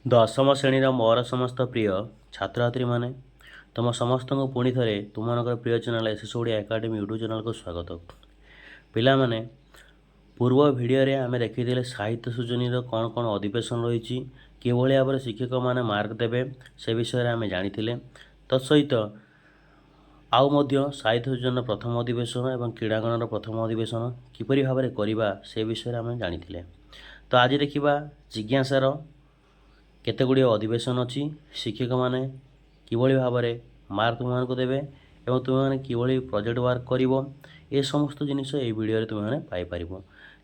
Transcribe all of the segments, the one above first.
ଦଶମ ଶ୍ରେଣୀର ମୋର ସମସ୍ତ ପ୍ରିୟ ଛାତ୍ରଛାତ୍ରୀମାନେ, ତୁମ ସମସ୍ତଙ୍କୁ ପୁଣି ଥରେ ତୁମମାନଙ୍କର ପ୍ରିୟ channel SS Odia academy YouTube ଚ୍ୟାନେଲ୍କୁ ସ୍ୱାଗତ। ପିଲାମାନେ, ପୂର୍ବ ଭିଡ଼ିଓରେ ଆମେ ଦେଖିଥିଲେ ସାହିତ୍ୟ ସୃଜନୀର କ'ଣ କ'ଣ ଅଧିବେଶନ ରହିଛି, କିଭଳି ଭାବରେ ଶିକ୍ଷକମାନେ ମାର୍କ ଦେବେ ସେ ବିଷୟରେ ଆମେ ଜାଣିଥିଲେ। ତତ୍ସହିତ ଆଉ ମଧ୍ୟ ସାହିତ୍ୟ ସୃଜନର ପ୍ରଥମ ଅଧିବେଶନ ଏବଂ କ୍ରୀଡ଼ାଙ୍ଗନର ପ୍ରଥମ ଅଧିବେଶନ କିପରି ଭାବରେ କରିବା ସେ ବିଷୟରେ ଆମେ ଜାଣିଥିଲେ। ତ ଆଜି ଦେଖିବା ଜିଜ୍ଞାସାର କେତେଗୁଡ଼ିଏ ଅଧିବେଶନ ଅଛି, ଶିକ୍ଷକମାନେ କିଭଳି ଭାବରେ ମାର୍କ ତୁମମାନଙ୍କୁ ଦେବେ ଏବଂ ତୁମେମାନେ କିଭଳି ପ୍ରୋଜେକ୍ଟ ୱାର୍କ କରିବ, ଏ ସମସ୍ତ ଜିନିଷ ଏହି ଭିଡ଼ିଓରେ ତୁମେମାନେ ପାଇପାରିବ।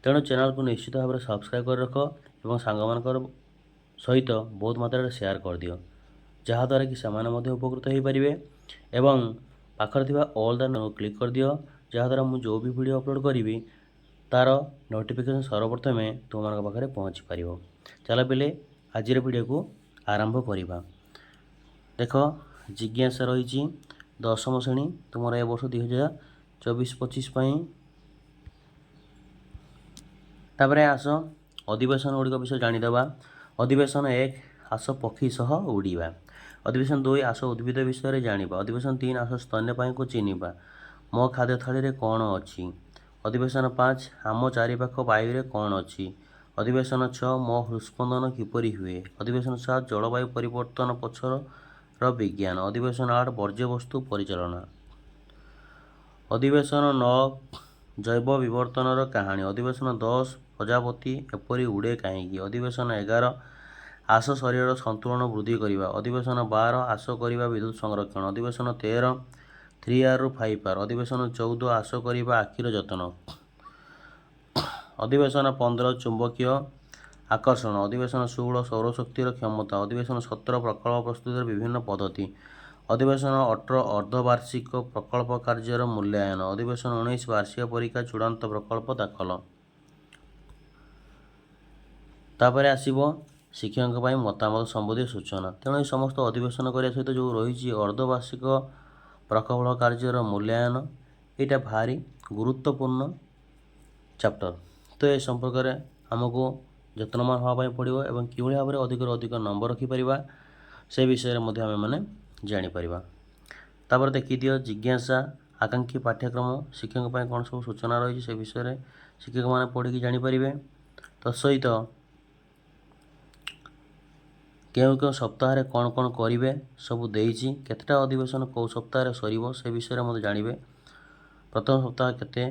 ତେଣୁ ଚ୍ୟାନେଲକୁ ନିଶ୍ଚିତ ଭାବରେ ସବସ୍କ୍ରାଇବ୍ କରି ରଖ ଏବଂ ସାଙ୍ଗମାନଙ୍କର ସହିତ ବହୁତ ମାତ୍ରାରେ ସେୟାର କରିଦିଅ, ଯାହାଦ୍ୱାରା କି ସେମାନେ ମଧ୍ୟ ଉପକୃତ ହୋଇପାରିବେ। ଏବଂ ପାଖରେ ଥିବା ଅଲ୍ ଦ କ୍ଲିକ୍ କରିଦିଅ, ଯାହାଦ୍ୱାରା ମୁଁ ଯେଉଁ ବି ଭିଡ଼ିଓ ଅପଲୋଡ଼ କରିବି ତା'ର ନୋଟିଫିକେସନ୍ ସର୍ବପ୍ରଥମେ ତୁମମାନଙ୍କ ପାଖରେ ପହଞ୍ଚି ପାରିବ। ଚାଲ ପିଲେ ଆଜିର ଭିଡ଼ିଓକୁ ଆରମ୍ଭ କରିବା। ଦେଖ, ଜିଜ୍ଞାସା ରହିଛି ଦଶମ ଶ୍ରେଣୀ ତୁମର ଏ ବର୍ଷ 2024-25 ପାଇଁ। ତାପରେ ଆସ ଅଧିବେଶନ ଗୁଡ଼ିକ ବିଷୟ ଜାଣିଦେବା। ଅଧିବେଶନ 1, ଆସ ପକ୍ଷୀ ସହ ଉଡ଼ିବା। ଅଧିବେଶନ 2, ଆସ ଉଦ୍ଭିଦ ବିଷୟରେ ଜାଣିବା। ଅଧିବେଶନ 3, ଆସ ସ୍ତନ୍ୟପାୟୀଙ୍କୁ ଚିହ୍ନିବା। ମୋ ଖାଦ୍ୟ ଥାଳିରେ କ'ଣ ଅଛି? ଅଧିବେଶନ 5, ଆମ ଚାରିପାଖ ବାୟୁରେ କ'ଣ ଅଛି? ଅଧିବେଶନ 6, ମୋ ହୃତ୍ସ୍ପନ୍ଦନ କିପରି ହୁଏ? ଅଧିବେଶନ 7, ଜଳବାୟୁ ପରିବର୍ତ୍ତନ ପଛର ବିଜ୍ଞାନ। ଅଧିବେଶନ 8, ବର୍ଜ୍ୟବସ୍ତୁ ପରିଚାଳନା। ଅଧିବେଶନ 9, ଜୈବ ବିବର୍ତ୍ତନର କାହାଣୀ। ଅଧିବେଶନ 10, ପ୍ରଜାପତି ଏପରି ଉଡ଼େ କାହିଁକି? ଅଧିବେଶନ 11, ଆସ ଶରୀରର ସନ୍ତୁଳନ ବୃଦ୍ଧି କରିବା। ଅଧିବେଶନ 12, ଆସ କରିବା ବିଦ୍ୟୁତ୍ ସଂରକ୍ଷଣ। ଅଧିବେଶନ 13, 3R ରୁ 5R। ଅଧିବେଶନ 14, ଆସ କରିବା ଆଖିର ଯତ୍ନ। ଅଧିବେଶନ 15, ଚୁମ୍ବକୀୟ ଆକର୍ଷଣ। ଅଧିବେଶନ 16, ସୌରଶକ୍ତିର କ୍ଷମତା। ଅଧିବେଶନ 17, ପ୍ରକଳ୍ପ ପ୍ରସ୍ତୁତିର ବିଭିନ୍ନ ପଦ୍ଧତି। ଅଧିବେଶନ 18, ଅର୍ଦ୍ଧବାର୍ଷିକ ପ୍ରକଳ୍ପ କାର୍ଯ୍ୟର ମୂଲ୍ୟାୟନ। ଅଧିବେଶନ 19, ବାର୍ଷିକ ପରୀକ୍ଷା ଚୂଡ଼ାନ୍ତ ପ୍ରକଳ୍ପ ଦାଖଲ। ତାପରେ ଆସିବ ଶିକ୍ଷକଙ୍କ ପାଇଁ ମତାମତ ସମ୍ବନ୍ଧୀୟ ସୂଚନା। ତେଣୁ ଏହି ସମସ୍ତ ଅଧିବେଶନ କରିବା ସହିତ ଯେଉଁ ରହିଛି ଅର୍ଦ୍ଧବାର୍ଷିକ ପ୍ରକଳ୍ପ କାର୍ଯ୍ୟର ମୂଲ୍ୟାୟନ, ଏଇଟା ଭାରି ଗୁରୁତ୍ୱପୂର୍ଣ୍ଣ ଚାପ୍ଟର। ତ ଏ ସମ୍ପର୍କରେ ଆମକୁ ଯତ୍ନବାନ ହେବା ପାଇଁ ପଡ଼ିବ ଏବଂ କିଭଳି ଭାବରେ ଅଧିକରୁ ଅଧିକ ନମ୍ବର ରଖିପାରିବା ସେ ବିଷୟରେ ମଧ୍ୟ ଆମେମାନେ ଜାଣିପାରିବା। ତାପରେ ଦେଖିଦିଅ ଜିଜ୍ଞାସା ଆକାଂକ୍ଷୀ ପାଠ୍ୟକ୍ରମ ଶିକ୍ଷକଙ୍କ ପାଇଁ କ'ଣ ସବୁ ସୂଚନା ରହିଛି ସେ ବିଷୟରେ ଶିକ୍ଷକମାନେ ପଢ଼ିକି ଜାଣିପାରିବେ। ତତ୍ସହିତ କେଉଁ କେଉଁ ସପ୍ତାହରେ କ'ଣ କ'ଣ କରିବେ ସବୁ ଦେଇଛି, କେତେଟା ଅଧିବେଶନ କେଉଁ ସପ୍ତାହରେ ସରିବ ସେ ବିଷୟରେ ମଧ୍ୟ ଜାଣିବେ। ପ୍ରଥମ ସପ୍ତାହ କେତେ,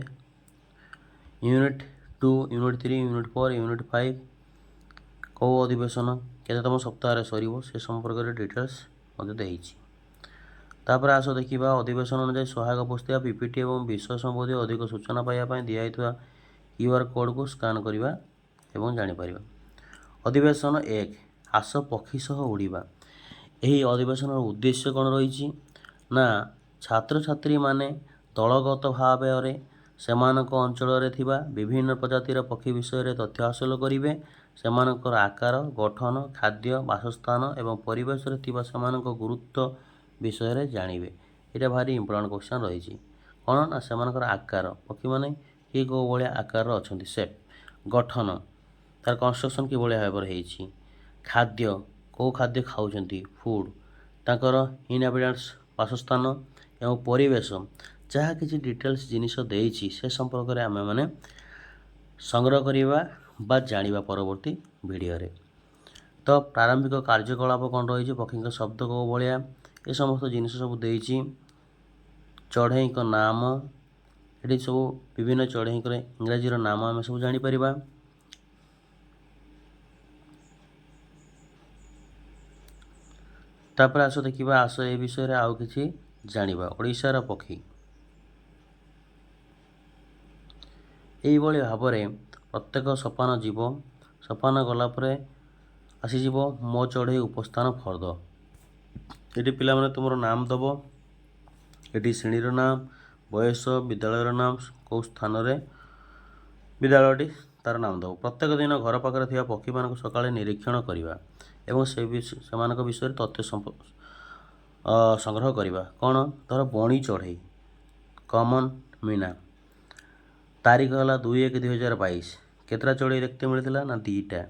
ୟୁନିଟ୍ 2, ୟୁନିଟ୍ 3, ୟୁନିଟ୍ 4, ୟୁନିଟ୍ 5 କେଉଁ ଅଧିବେଶନ କେତେତମ ସପ୍ତାହରେ ସରିବ ସେ ସମ୍ପର୍କରେ ଡିଟେଲ୍ସ ମଧ୍ୟ ଦେଇଛି। ତାପରେ ଆସ ଦେଖିବା ଅଧିବେଶନ ଅନୁଯାୟୀ ସହାୟକ ପୁସ୍ତିକା, PPT ଏବଂ ବିଷୟ ସମ୍ବନ୍ଧୀୟ ଅଧିକ ସୂଚନା ପାଇବା ପାଇଁ ଦିଆଯାଇଥିବା QR କୋଡ଼୍କୁ ସ୍କାନ୍ କରିବା ଏବଂ ଜାଣିପାରିବା। ଅଧିବେଶନ 1, ଆସ ପକ୍ଷୀ ସହ ଉଡ଼ିବା। ଏହି ଅଧିବେଶନର ଉଦ୍ଦେଶ୍ୟ କ'ଣ ରହିଛି ନା, ଛାତ୍ରଛାତ୍ରୀମାନେ ଦଳଗତ ଭାବରେ ସେମାନଙ୍କ ଅଞ୍ଚଳରେ ଥିବା ବିଭିନ୍ନ ପ୍ରଜାତିର ପକ୍ଷୀ ବିଷୟରେ ତଥ୍ୟ ହାସଲ କରିବେ। ସେମାନଙ୍କର ଆକାର, ଗଠନ, ଖାଦ୍ୟ, ବାସସ୍ଥାନ ଏବଂ ପରିବେଶରେ ଥିବା ସେମାନଙ୍କ ଗୁରୁତ୍ୱ ବିଷୟରେ ଜାଣିବେ। ଏଇଟା ଭାରି ଇମ୍ପୋର୍ଟାଣ୍ଟ କ୍ୱେଶ୍ଚନ୍ ରହିଛି। କ'ଣ ନା, ସେମାନଙ୍କର ଆକାର, ପକ୍ଷୀମାନେ କିଏ କେଉଁ ଭଳିଆ ଆକାରର ଅଛନ୍ତି, ସେପ୍। ଗଠନ, ତା'ର କନଷ୍ଟ୍ରକ୍ସନ୍ କିଭଳିଆ ଭାବରେ ହେଇଛି। ଖାଦ୍ୟ, କେଉଁ ଖାଦ୍ୟ ଖାଉଛନ୍ତି, ଫୁଡ଼୍। ତାଙ୍କର ଇନହାବିଟାଣ୍ଟସ୍, ବାସସ୍ଥାନ ଏବଂ ପରିବେଶ, ଯାହା କିଛି ଡିଟେଲ୍ସ ଜିନିଷ ଦେଇଛି ସେ ସମ୍ପର୍କରେ ଆମେମାନେ ସଂଗ୍ରହ କରିବା ବା ଜାଣିବା ପରବର୍ତ୍ତୀ ଭିଡ଼ିଓରେ। ତ ପ୍ରାରମ୍ଭିକ କାର୍ଯ୍ୟକଳାପ କ'ଣ ରହିଛି, ପକ୍ଷୀଙ୍କ ଶବ୍ଦ କେଉଁ ଭଳିଆ, ଏ ସମସ୍ତ ଜିନିଷ ସବୁ ଦେଇଛି। ଚଢ଼େଇଙ୍କ ନାମ, ଏଠି ସବୁ ବିଭିନ୍ନ ଚଢ଼େଇଙ୍କର ଇଂରାଜୀର ନାମ ଆମେ ସବୁ ଜାଣିପାରିବା। ତାପରେ ଆସ ଦେଖିବା, ଆସ ଏ ବିଷୟରେ ଆଉ କିଛି ଜାଣିବା। ଓଡ଼ିଶାର ପକ୍ଷୀ, ଏଇଭଳି ଭାବରେ ପ୍ରତ୍ୟେକ ସୋପାନ ଯିବ। ସୋପାନ ଗଲା ପରେ ଆସିଯିବ ମୋ ଚଢ଼େଇ ଉପସ୍ଥାନ ଫର୍ଦ୍ଦ। ଏଠି ପିଲାମାନେ ତୁମର ନାମ ଦେବ, ଏଠି ଶ୍ରେଣୀର ନାମ, ବୟସ, ବିଦ୍ୟାଳୟର ନାମ, କେଉଁ ସ୍ଥାନରେ ବିଦ୍ୟାଳୟଟି ତା'ର ନାମ ଦେବ। ପ୍ରତ୍ୟେକ ଦିନ ଘର ପାଖରେ ଥିବା ପକ୍ଷୀମାନଙ୍କୁ ସକାଳେ ନିରୀକ୍ଷଣ କରିବା ଏବଂ ସେମାନଙ୍କ ବିଷୟରେ ତଥ୍ୟ ସଂଗ୍ରହ କରିବା। କ'ଣ, ଧର ବଣି ଚଢ଼େଇ କମନ୍ ମୀନା, ତାରିଖ ହେଲା 2-1-2022, କେତେଟା ଚଢ଼େଇ ଦେଖିତେ ମିଳିଥିଲା ନା 2ଟା।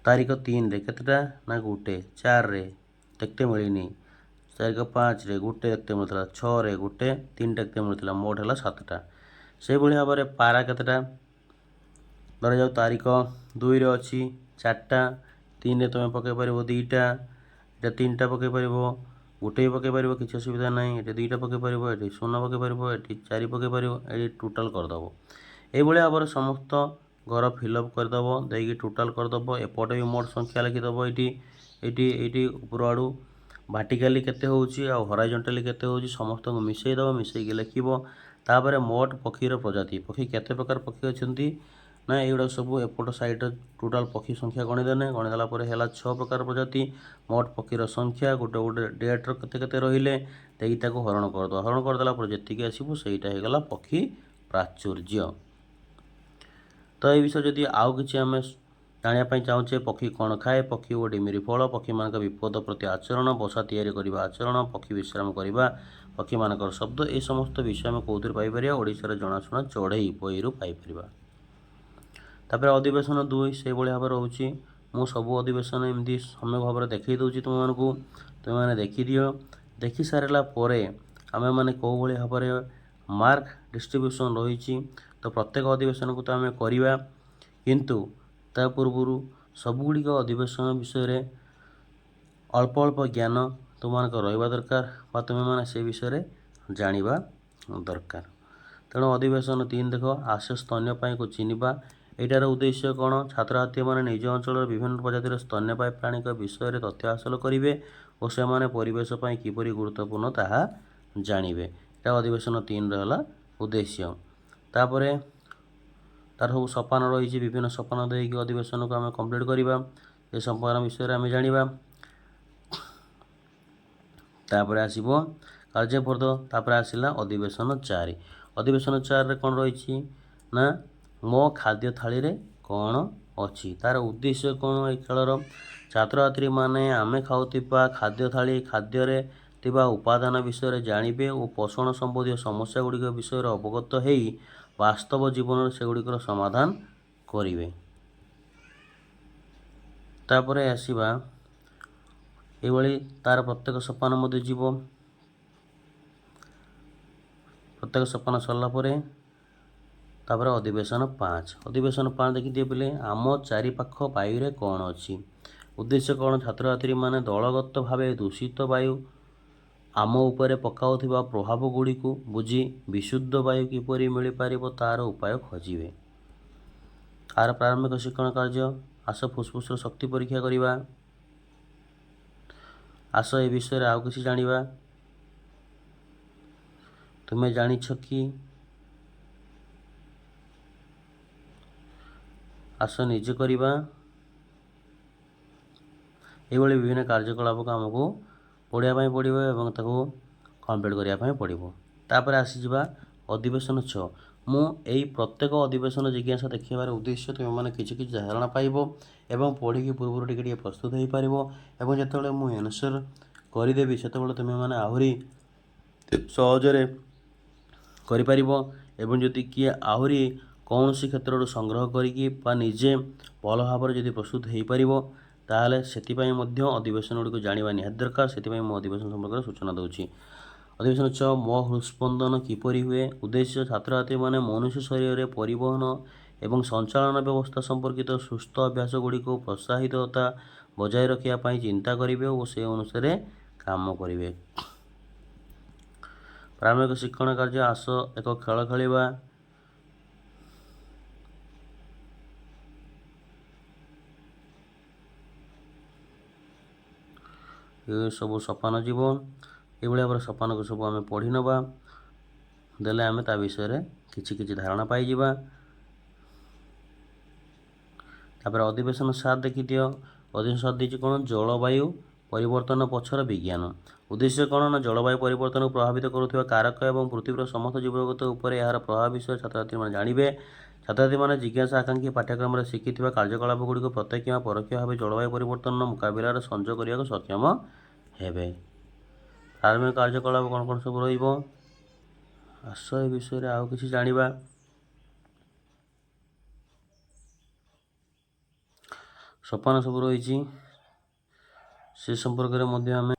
तारीख 3 केतेटा ना गोटे 4 रे देखते मिलनी तारीख 5 रे गोटे देखते मिलता 6 रे गोटे 3 देखते मिलता मोट है 7टा से भाव में पारा केतेटा धर जाऊ तारीख 2 रे अच्छी 4टा 3 रे तुम पकई पार 2टा ये 3टा पकई पार गोटे पकई पार किसी असुविधा ना ये 2टा पकई पार ये 0 पकई पार ये 4 पकई पार ये टोटाल करदेव ये भाव में समस्त घर फिलअप करदेव देखिए टोटाल करदेव एपटे भी मोट संख्या लिखिदेव ये ऊपर आड़ू भार्टिकाली केते होउची आ हॉराइजॉन्टली केते होउची समस्त को मिसई दबो मिसई के लिखिबो तापर मोट पक्षीर प्रजाति पक्षी केते प्रकार पक्षी अछंती ना एगुड़ा सब एपट साइड टोटाल पक्षी संख्या गणिदेने गणिदेला पर है 6 प्रकार प्रजाति मोट पक्षीर संख्या गोटे गोटे डेट्र केते केते रहिले देखिए हरण करदो हरण करदेला पर जेतिकी आसीबो सेटा हे गला पक्षी प्राचुर्य। तो ये विषय जदि आउ किछि आमे जानापी चाहूचे पक्षी कौन खाए पक्षी ओ डिमिरी फल पक्षी मान विपद प्रति आचरण बसा तैयारी करने आचरण पक्षी विश्राम करने पक्षी मान शब्द ये समस्त विषय आम कौन पाइपर ओडार जनाशुना चढ़ई बही पाइपर। तापर अधिवेशन 2 से भाव रोचे मु सबू अधिवेशन एमती समय भाव में देखी दूसरी तुमको तुम मैंने देखीदि देखी सारा आम मैंने कौ भाव में मार्क डिस्ट्रीब्यूशन रही तो प्रत्येक अधिवेशन को तो आम करवा किंतु ता पूर्व सबुगुड़िक अधिवेशन विषय अल्प अल्प ज्ञान तुम रहा दरकार तुम्हें मैंने से विषय जाना दरकार। तेणु अधिवेशन 3 देख आशय स्तन्यपायी को चिन्हवा एटार उद्देश्य कौन छात्र छात्री मैंने निज अंचल विभिन्न प्रजातिर स्तन्यपायी प्राणी विषय तथ्य हासिल करेंगे और से परिवेश किपरि गुरुत्वपूर्ण ताहा जानिबे एटा अधिवेशन 3 रहा उद्देश्य। तापर तार सब सपान रही विभिन्न सपान देकी अधिवेशन को आम कम्प्लीट करवा ये सपान विषय आम जाना। तापर आसब कार्यफर्द तापर आसला अधिवेशन 4 अधिवेशन 4 रे कौन रही ना मो खाद्य थाली रे कौन अच्छी तार उद्देश्य कौन ये खेलर छात्र छात्री माने आमे खाऊथिबा खाद्य थाली खाद्य रे थिबा उपादान विषय जानिबे और पोषण संबंधी समस्या गुड़िक विषय अवगत होई वास्तव जीवन से गुड़िकर समाधान करिवे। तापर आसवा ये तार प्रत्येक सोपान मध्य जीव प्रत्येक सोपान सरला तापर अधिवेशन 5 देखिए बोले आम चारिपाख वायु कौन अच्छी उद्देश्य कौन छात्र छात्री माने दलगत भाव दूषित वायु आम उपरे पकाउथिबा प्रभाव गुड़ी को बुझी विशुद्ध वायु किपरि मिल पार तार उपाय खोजे। आर प्रारंभिक शिक्षण कार्य आस फुसफुस शक्ति परीक्षा करवा आस ए विषय आउ किसी जानिबा तुम्हें जानिछ कि आस निजे करवा ये विभिन्न कार्यकलाप को आमको पढ़ाई पड़ो और कम्प्लीट करने पड़ो। तापर आसीजा अधिवेशन 6 मुई प्रत्येक अधिवेशन जिज्ञासा देखार उद्देश्य तुम मैंने किसी धारणा पाइब एवं पढ़ी पूर्व टे प्रस्तुत हो पार और जिते मुझे एनसर करदेवी से तुम्हें मैंने आहरी सहजरे करी किए आहरी कौन सी क्षेत्र संग्रह करिकी निजे भल भाव में प्रस्तुत हो पार ताहले सेतिपाई अधिवेशन गुड़िक जाना निहाती दरकार से अधिवेशन संपर्क सूचना दूसरी। अधिवेशन 6 मो हृस्पंदन किपरि हुए उद्देश्य छात्र छात्री माने मनुष्य शरीर में परिवहन एवं संचालन व्यवस्था संपर्कित सुस्थ अभ्यास गुड़िक प्रोत्साहितता बजाय रखापी चिंता करेंगे और से अनुसार काम करेंगे। प्रारंभिक शिक्षण कार्य आस एक खेल खेलवा ये सब सपान जीव ये भाव सपान को सब आम पढ़ी नवा देले आम ता विषय किछि धारणा पाई। तापर अधिवेशन 7 देखी दियो अधिवेशन 7 देखिए कौन जलवायु परिवर्तन पक्षर विज्ञान उद्देश्य कौन ना जलवायु परिवर्तन को प्रभावित करुवा कारक एवं पृथ्वीर समस्त जीवजगत उपर यार प्रभाव विषय छात्र छात्री मैंने जानवे। छात्र छात्री मैंने जिज्ञासा आकांक्षी पाठ्यक्रम में शिखि कार्यकलाप गुड़िक प्रत्यक्ष या परोक्ष भाव जलवायु परिवर्तन मुकाबलार संजोग करने सक्षम हेबे। प्रारंभिक कार्यकलाप कौन कौन सब रस ए विषय आउ किसी जानिबा सोपान सब रही से संपर्क में आम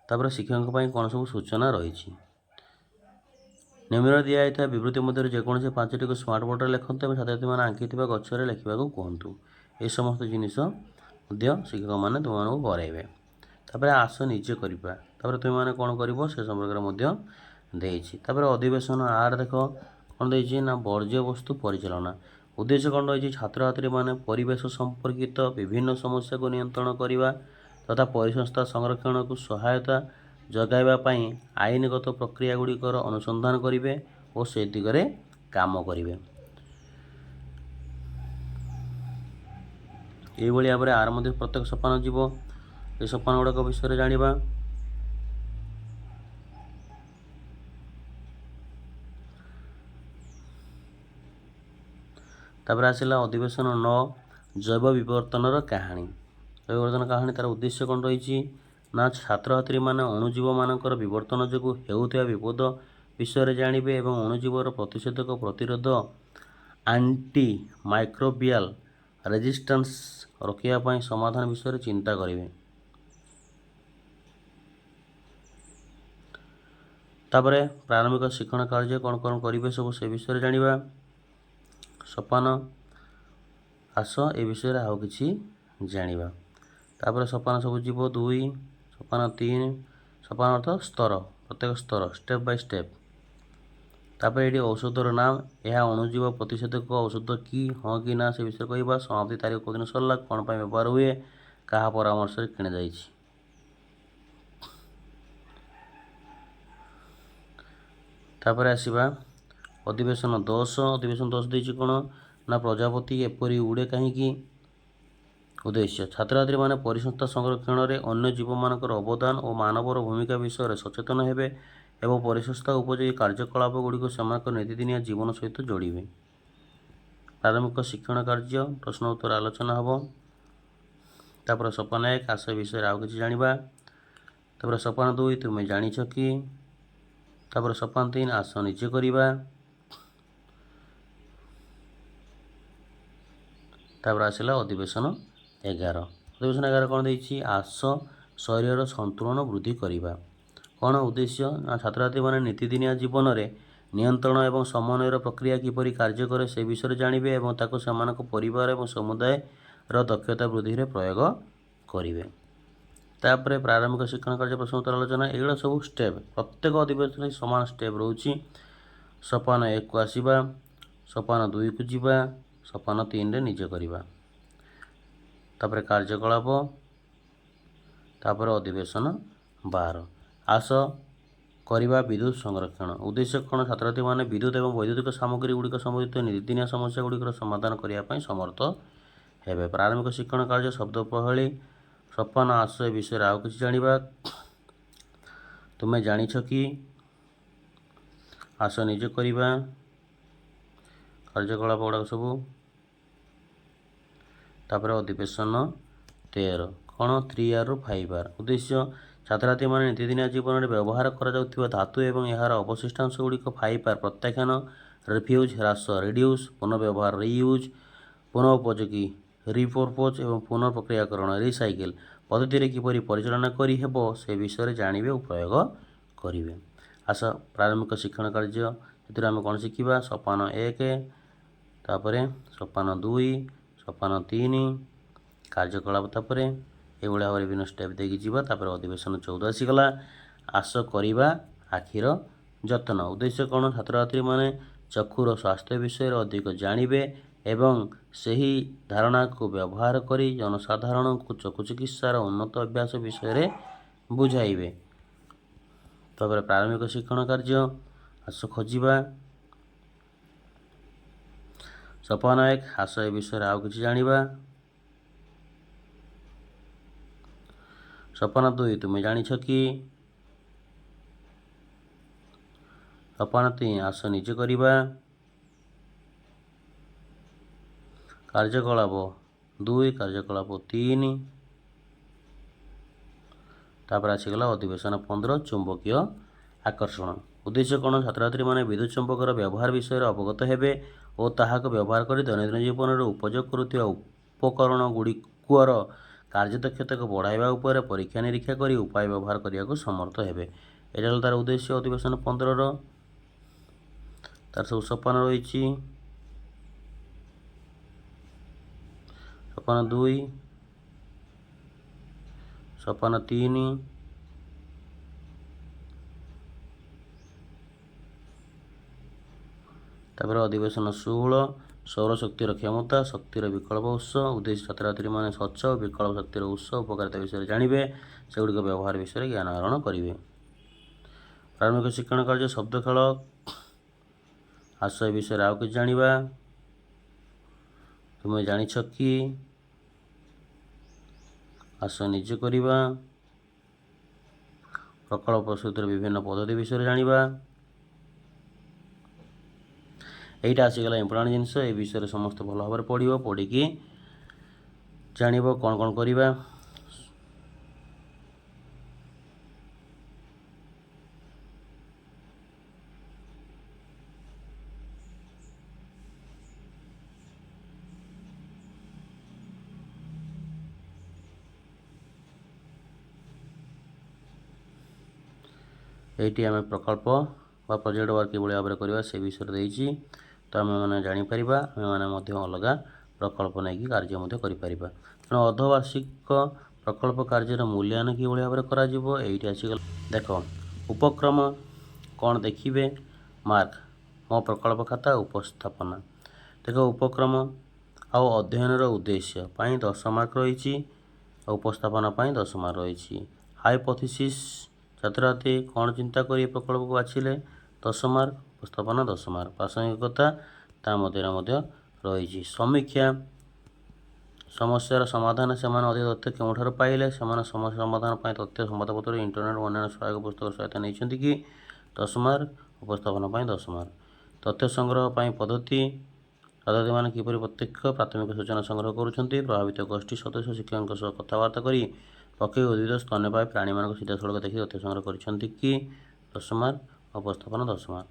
तापर शिक्षकों कौन सब सूचना रही निम्न दिखाई विवृत्ति मध्य जेकोसी 5टी को स्मार्ट बोर्ड लिखते और छात्र मैंने आंकी गचर लिखा कहतु ये समस्त जिनस शिक्षक मैंने तुमको कराइबे तापर आस निजे करवा तापर तुम मैंने कौन कर से संपर्क में अधिवेशन आर देख कौन देती ना वर्ज्य वस्तु परिचालना उद्देश्य कौन रही छात्र छात्री मैंने परिवेश संपर्कित विभिन्न समस्या को नियंत्रण करने तथा परिसंस्था संरक्षण को सहायता जगाइवाई आईनगत प्रक्रिया गुड़िकर अनुसंधान करेंगे और से दिगरे काम करेंगे ये भाव में आर मध्य प्रत्येक सोपान जीव ये सोपान गुड़ाक विषय जाना तापर आसला अधिवेशन 9 जैव विवर्तन कहानी विवर्तन कहानी तार उद्देश्य कौन रही ना छात्र छात्री मैंने अणुजीव मानकर विवर्तन जो होता विपद विषय जानवे और अणुजीवर प्रतिषेधक प्रतिरोध आंटी माइक्रोबियल रेजिस्टेंस रखापी समाधान विषय चिंता करेंगे तापर प्रारंभिक शिक्षण कार्य कौन कौन करेंगे सब से विषय जाना सोपान आस ए विषय आउ कि जाना तापर सोपान सब जीव 2 सोपान 3 सोपान अर्थ स्तर प्रत्येक स्तर स्टेप बाय स्टेप तापर ये औषधर नाम यह अणुजीव प्रतिषेधक औषध कि हाँ कि ना से विषय कहवा समाप्ति तारीख कौन सरला कौन पर व्यवहार हुए क्या परामर्श किण जा तापर आसवा अधिवेशन 10 देती कौन ना प्रजापति एपरी उड़े कहीं उद्देश्य छात्र छात्री मैंने परिसंस्था संरक्षण में अन्य जीव मान अवदान और मानवर भूमिका विषय सचेतन हेबे एवं परिसंस्था उपयोगी कार्यकलाप गुड़िक से नीतिदिनिया जीवन सहित जोड़े प्रारंभिक शिक्षण कार्य प्रश्न उत्तर आलोचना हम तापर सोपान 1 आस विषय आउ कि जाना तापर सोपान 2 तुम्हें जानिछ कि तापर सोपान 3 आस निजे करवा तापर आसला अधिवेशन 11 कौन देती आस शरीर संतुलन वृद्धि करवा कौन उद्देश्य ना छात्र छात्री मैंने नीतिदिनिया जीवन में नियंत्रण एवं समन्वयर प्रक्रिया किपरि कार्य करे से विषय जानवे और ताको सेमानक परिवार और समुदाय दक्षता वृद्धि में प्रयोग करेंगे तापर प्रारंभिक शिक्षण कार्य प्रश्न उत्तर आलोचना एगुड़ा सब स्टेप प्रत्येक अधिवेशन सामान स्टेप रोचे सोपान 1 को आसवा सोपान 2 को जीवा सोपान 3 निजे करवा तापर कार्यकलाप तापर अधिवेशन 12 आस करवा विद्युत संरक्षण उद्देश्य कौन छात्र छात्री मैंने विद्युत और वैद्युतिक सामग्री गुड़िक संबंधित नीतिदिनिया समस्या गुड़िकर समाधान करने समर्थ हेबे प्रारंभिक शिक्षण कार्य शब्द प्रहली सोपान आस ए विषय आउ कि जाना तुम्हें जानिछ कि आस निजे करवा कार्यकलाप गुड़ाक सब तापर अधिवेशन 13 कौन 3R ରୁ 5R उद्देश्य छात्र छात्री मैंने नीतिदिनिया जीवन में व्यवहार कर धातु एवं यार अवशिष्टांश गुड़िक 5R प्रत्याख्यान रिफ्यूज ह्रास रिड्यूस पुनर्व्यवहार रियूज पुनःउपयोगी रिपर्पोज और पुनर्प्रक्रियाकरण रिसाइकेल पद्धति किपरि परिचालना करी हेबो से विषय जानवे और प्रयोग करेंगे आस प्रारंभिक शिक्षण कार्य से आम कौन शिखा सोपान 1 तापर सोपान 2 सोपान 3 कार्यकलाप तापर ये भाव विभिन्न स्टेप देखिए जापर अधिवेशन 14 आसीगला आस करवा आखिर जतन उद्देश्य कौन छात्र छात्री मैंने चक्षुर स्वास्थ्य विषय अधिक जानवे एवं सही धारणा को व्यवहार करी जनसाधारण को चक्षु चिकित्सार उन्नत अभ्यास विषय बुझाइबे तापर प्रारंभिक शिक्षण कार्य आस खोजा सोपान 1 आस ए विषय आउ कि जाना सोपान 2 तुम्हें जानिछ कि सोपान 3 आस निजे करवा कार्यकलाप 2 कार्यकलाप 3 तापर आसीगला अधिवेशन 15 चुंबकीय आकर्षण उद्देश्य कौन छात्र छात्री मैंने विद्युत चुंबकर व्यवहार विषय अवगत हेबे और ताहाक व्यवहार कर दैनंदिन जीवन में उपयोग करुवा उपकरण କୁଅର କାର୍ଯ୍ୟଦକ୍ଷତାକୁ ବଢ଼ାଇବା ଉପରେ ପରୀକ୍ଷା ନିରୀକ୍ଷା କରି ଉପାୟ ବ୍ୟବହାର କରିବାକୁ ସମର୍ଥ ହେବେ। ଏଇଟା ହେଲା ତା'ର ଉଦ୍ଦେଶ୍ୟ ଅଧିବେଶନ 15ର। ତାର ସବୁ ସୋପାନ ରହିଛି। ସୋପାନ 2, ସୋପାନ 3, ତାପରେ ଅଧିବେଶନ 16 ସୌରଶକ୍ତିର କ୍ଷମତା, ଶକ୍ତିର ବିକଳ୍ପ ଉତ୍ସ, ଉଦ୍ଦେଶ୍ୟ ଛାତ୍ରଛାତ୍ରୀମାନେ ସ୍ୱଚ୍ଛ ଓ ବିକଳ୍ପ ଶକ୍ତିର ଉତ୍ସ ଉପକାରିତା ବିଷୟରେ ଜାଣିବେ, ସେଗୁଡ଼ିକ ବ୍ୟବହାର ବିଷୟରେ ଜ୍ଞାନ ଆହରଣ କରିବେ। ପ୍ରାରମ୍ଭିକ ଶିକ୍ଷଣ କାର୍ଯ୍ୟ ଶବ୍ଦ ଖେଳ। ଆସ ଏ ବିଷୟରେ ଆଉ କିଛି ଜାଣିବା। ତୁମେ ଜାଣିଛ କି? ଆସ ନିଜେ କରିବା। ପ୍ରକଳ୍ପ ପ୍ରସ୍ତୁତିର ବିଭିନ୍ନ ପଦ୍ଧତି ବିଷୟରେ ଜାଣିବା। এইটা ଆସିଗଲା ଇମ୍ପୋର୍ଟାଣ୍ଟ ଜିନିଷ। ଏ ବିଷୟରେ ସମସ୍ତେ ଭଲ ଭାବରେ ପଢ଼ିବ, ପଢ଼ିକି ଜାଣିବ କ'ଣ କ'ଣ କରିବା। এইটি ଆମେ ପ୍ରକଳ୍ପ ବା ପ୍ରୋଜେକ୍ଟ ୱାର୍କ କିଭଳି ଭାବରେ କରିବା ସେ ବିଷୟରେ ଦେଇଛି। ତ ଆମେମାନେ ଜାଣିପାରିବା, ଆମେମାନେ ମଧ୍ୟ ଅଲଗା ପ୍ରକଳ୍ପ ନେଇକି କାର୍ଯ୍ୟ ମଧ୍ୟ କରିପାରିବା। ତେଣୁ ଅର୍ଦ୍ଧବାର୍ଷିକ ପ୍ରକଳ୍ପ କାର୍ଯ୍ୟର ମୂଲ୍ୟାୟନ କିଭଳି ଭାବରେ କରାଯିବ ଏଇଠି ଆସିଗଲା। ଦେଖ ଉପକ୍ରମ କ'ଣ ଦେଖିବେ? ମାର୍କ ମୋ ପ୍ରକଳ୍ପ ଖାତା ଉପସ୍ଥାପନା। ଦେଖ ଉପକ୍ରମ ଆଉ ଅଧ୍ୟୟନର ଉଦ୍ଦେଶ୍ୟ ପାଇଁ 10 ମାର୍କ ରହିଛି, ଆଉ ଉପସ୍ଥାପନା ପାଇଁ 10 ମାର୍କ ରହିଛି। ହାଇପୋଥେସିସ୍ ଛାତ୍ରଛାତ୍ରୀ କ'ଣ ଚିନ୍ତା କରି ପ୍ରକଳ୍ପକୁ ବାଛିଲେ 10 ମାର୍କ, ଉପସ୍ଥାପନା 10 ମାର୍କ। ପ୍ରାସଙ୍ଗିକତା ତା ମଧ୍ୟରେ ମଧ୍ୟ ରହିଛି। ସମୀକ୍ଷା ସମସ୍ୟାର ସମାଧାନ ସେମାନେ ଅଧିକ ତଥ୍ୟ କେଉଁଠାରୁ ପାଇଲେ, ସେମାନେ ସମସ୍ୟା ସମାଧାନ ପାଇଁ ତଥ୍ୟ ସମ୍ବାଦପତ୍ର, ଇଣ୍ଟରନେଟ୍ ଓ ଅନ୍ୟାନ୍ୟ ସହାୟକ ପୁସ୍ତକର ସହାୟତା ନେଇଛନ୍ତି କି 10 ମାର୍କ, ଉପସ୍ଥାପନା ପାଇଁ 10 ମାର୍କ। ତଥ୍ୟ ସଂଗ୍ରହ ପାଇଁ ପଦ୍ଧତି ଛାତ୍ରଛାତ୍ରୀମାନେ କିପରି ପ୍ରତ୍ୟକ୍ଷ ପ୍ରାଥମିକ ସୂଚନା ସଂଗ୍ରହ କରୁଛନ୍ତି, ପ୍ରଭାବିତ ଗୋଷ୍ଠୀ ସଦସ୍ୟ ଶିକ୍ଷକଙ୍କ ସହ କଥାବାର୍ତ୍ତା କରି ପକ୍ଷୀ ଉଦ୍ଭିଦ ସ୍ତନ୍ୟପାୟୀ ପ୍ରାଣୀମାନଙ୍କୁ ସିଧାସଳଖ ଦେଖି ତଥ୍ୟ ସଂଗ୍ରହ କରିଛନ୍ତି କି 10 ମାର୍କ, ଉପସ୍ଥାପନା 10 ମାର୍କ।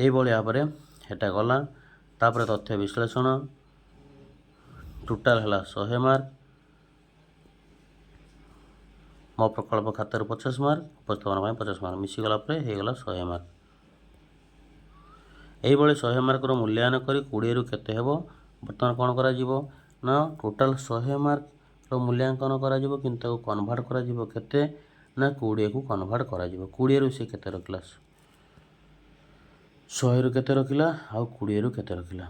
ଏଇଭଳି ଭାବରେ ହେଟା ଗଲା। ତାପରେ ତଥ୍ୟ ବିଶ୍ଳେଷଣ ଟୋଟାଲ ହେଲା 100 ମାର୍କ। ମୋ ପ୍ରକଳ୍ପ ଖାତାରୁ 50 ମାର୍କ, ଉପସ୍ଥାପନା ପାଇଁ 50 ମାର୍କ ମିଶିଗଲା ପରେ ହେଇଗଲା 100 ମାର୍କ। এইଭଳି 100 ମାର୍କର ମୂଲ୍ୟାୟନ କରି 20ରୁ କେତେ ହେବ? ବର୍ତ୍ତମାନ କ'ଣ କରାଯିବ ନା ଟୋଟାଲ 100 ମାର୍କର ମୂଲ୍ୟାଙ୍କନ କରାଯିବ, କିନ୍ତୁ ତାକୁ କନଭର୍ଟ କରାଯିବ କେତେ ନା 20କୁ କନଭର୍ଟ କରାଯିବ। 20ରୁ ସେ କେତେ ରଖିଲା? 100ରୁ କେତେ ରଖିଲା ଆଉ 20ରୁ କେତେ ରଖିଲା?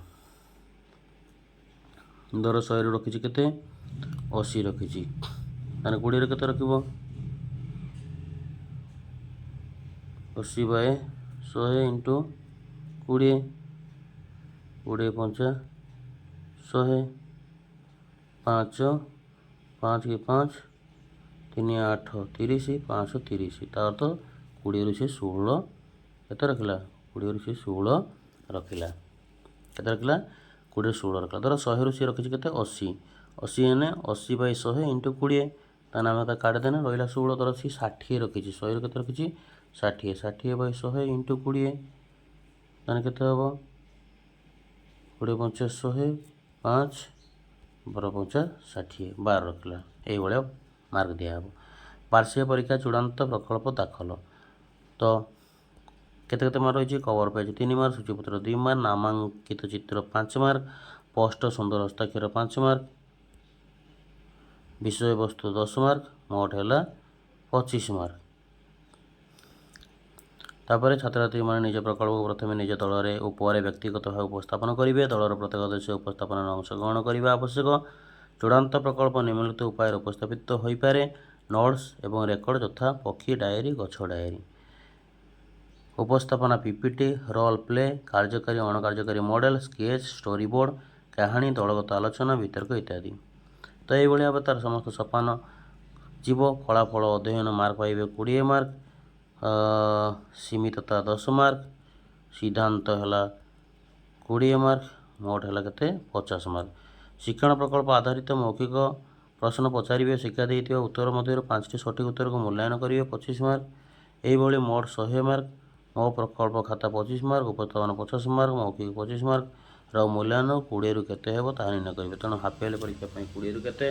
ଧର 100ରୁ ରଖିଛି କେତେ? 80 ରଖିଛି, ତାହେଲେ 20ରୁ କେତେ ରଖିବ? 80/100 ଇଣ୍ଟୁ 20, 20 ପଞ୍ଚା 100, 5 କି 5, 3 8 30, 530। ତା ଅର୍ଥ 20ରୁ ସେ 16 କେତେ ରଖିଲା? 20ରୁ ସେ 16 ରଖିଲା। କେତେ ରଖିଲା? 20ରୁ 16 ରଖିଲା। ଧର 100ରୁ ସେ ରଖିଛି କେତେ? 80। 80 ହେନେ 80/100 ଇଣ୍ଟୁ 20, ତାହେଲେ ଆମେ ତାକୁ କାଢ଼ିଦେନେ ରହିଲା 16। ଧର ସେ 60 ରଖିଛି, 100ରୁ କେତେ ରଖିଛି? 60। 60/100 ଇଣ୍ଟୁ 20, ତାହେଲେ କେତେ ହେବ? 20 ପଞ୍ଚା 100, 5 12 ପଞ୍ଚା 60, 12 ରଖିଲା। এইଭଳିଆ ମାର୍କ ଦିଆହେବ। ବାର୍ଷିକ ପରୀକ୍ଷା ଚୂଡ଼ାନ୍ତ ପ୍ରକଳ୍ପ ଦାଖଲ। ତ କେତେ କେତେ ମାର୍କ ରହିଛି? କଭର ପେଜ୍ 3 ମାର୍କ, ସୂଚୀପତ୍ର 2 ମାର୍କ, ନାମାଙ୍କିତ ଚିତ୍ର 5 ମାର୍କ, ପୋଷ୍ଟ ସୁନ୍ଦର ହସ୍ତାକ୍ଷର 5 ମାର୍କ, ବିଷୟବସ୍ତୁ 10 ମାର୍କ, ମୋଟ ହେଲା 25 ମାର୍କ। ତାପରେ ଛାତ୍ରଛାତ୍ରୀମାନେ ନିଜ ପ୍ରକଳ୍ପକୁ ପ୍ରଥମେ ନିଜ ଦଳରେ ଓ ପରେ ବ୍ୟକ୍ତିଗତ ଭାବେ ଉପସ୍ଥାପନ କରିବେ। ଦଳର ପ୍ରତ୍ୟେକ ସଦସ୍ୟ ଉପସ୍ଥାପନାରେ ଅଂଶଗ୍ରହଣ କରିବା ଆବଶ୍ୟକ। ଚୂଡ଼ାନ୍ତ ପ୍ରକଳ୍ପ ନିମ୍ନଲିଖିତ ଉପାୟରେ ଉପସ୍ଥାପିତ ହୋଇପାରେ। ନୋଟ୍ସ ଏବଂ ରେକର୍ଡ଼ ଯଥା ପକ୍ଷୀ ଡାଏରୀ, ଗଛ ଡାଏରୀ। ଉପସ୍ଥାପନା ପିପିଟି, ରୋଲ୍ ପ୍ଲେ, କାର୍ଯ୍ୟକାରୀ ଅଣକାର୍ଯ୍ୟକାରୀ ମଡ଼େଲ, ସ୍କେଚ୍, ଷ୍ଟୋରି ବୋର୍ଡ଼, କାହାଣୀ, ଦଳଗତ ଆଲୋଚନା, ବିତର୍କ ଇତ୍ୟାଦି। ତ এইଭଳି ଭାବେ ତାର ସମସ୍ତ ସୋପାନ ଯିବ। ଫଳାଫଳ ଅଧ୍ୟୟନ ମାର୍କ ପାଇବେ 20 ମାର୍କ, ସୀମିତତା 10 ମାର୍କ, ସିଦ୍ଧାନ୍ତ ହେଲା 20 ମାର୍କ, ମୋଟ ହେଲା କେତେ? 50 ମାର୍କ। ଶିକ୍ଷଣ ପ୍ରକଳ୍ପ ଆଧାରିତ ମୌଖିକ ପ୍ରଶ୍ନ ପଚାରିବେ, ଶିକ୍ଷା ଦେଇଥିବା ଉତ୍ତର ମଧ୍ୟରୁ 5ଟି ସଠିକ୍ ଉତ୍ତରକୁ ମୂଲ୍ୟାୟନ କରିବେ 25 ମାର୍କ। এইଭଳି ମୋଟ 100 ମାର୍କ। ମୋ ପ୍ରକଳ୍ପ ଖାତା 25 ମାର୍କ, ଉପସ୍ଥାପନା 50 ମାର୍କ, ମୌଖିକ 25 ମାର୍କ, ମୂଲ୍ୟାୟନ 20ରୁ କେତେ ହେବ ତାହା ନିର୍ଣ୍ଣୟ କରିବେ। ତେଣୁ ହାଫ୍ ଇୟର୍ଲି ପରୀକ୍ଷା ପାଇଁ 20ରୁ କେତେ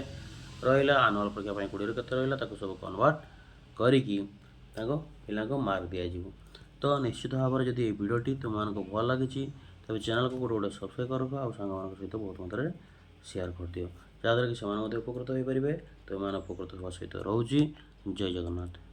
ରହିଲା, ଆନୁଆଲ୍ ପରୀକ୍ଷା ପାଇଁ 20ରୁ କେତେ ରହିଲା, ତାକୁ ସବୁ କନଭର୍ଟ କରିକି ତାଙ୍କ ପିଲାଙ୍କୁ ମାର୍କ ଦିଆଯିବ। ତ ନିଶ୍ଚିତ ଭାବରେ ଯଦି এই ଭିଡ଼ିଓଟି ତୁମମାନଙ୍କୁ ଭଲ ଲାଗିଛି ତେବେ ଚ୍ୟାନେଲକୁ ଗୋଟେ ସବସ୍କ୍ରାଇବ୍ କର ଆଉ ସାଙ୍ଗମାନଙ୍କ ସହିତ ବହୁତ ମାତ୍ରାରେ ସେୟାର କରିଦିଅ, ଯାହାଦ୍ୱାରା କି ସେମାନେ ମଧ୍ୟ ଉପକୃତ ହୋଇପାରିବେ। ତୁମେମାନେ ଉପକୃତ ହେବା ସହିତ ରହୁଛି। ଜୟ ଜଗନ୍ନାଥ।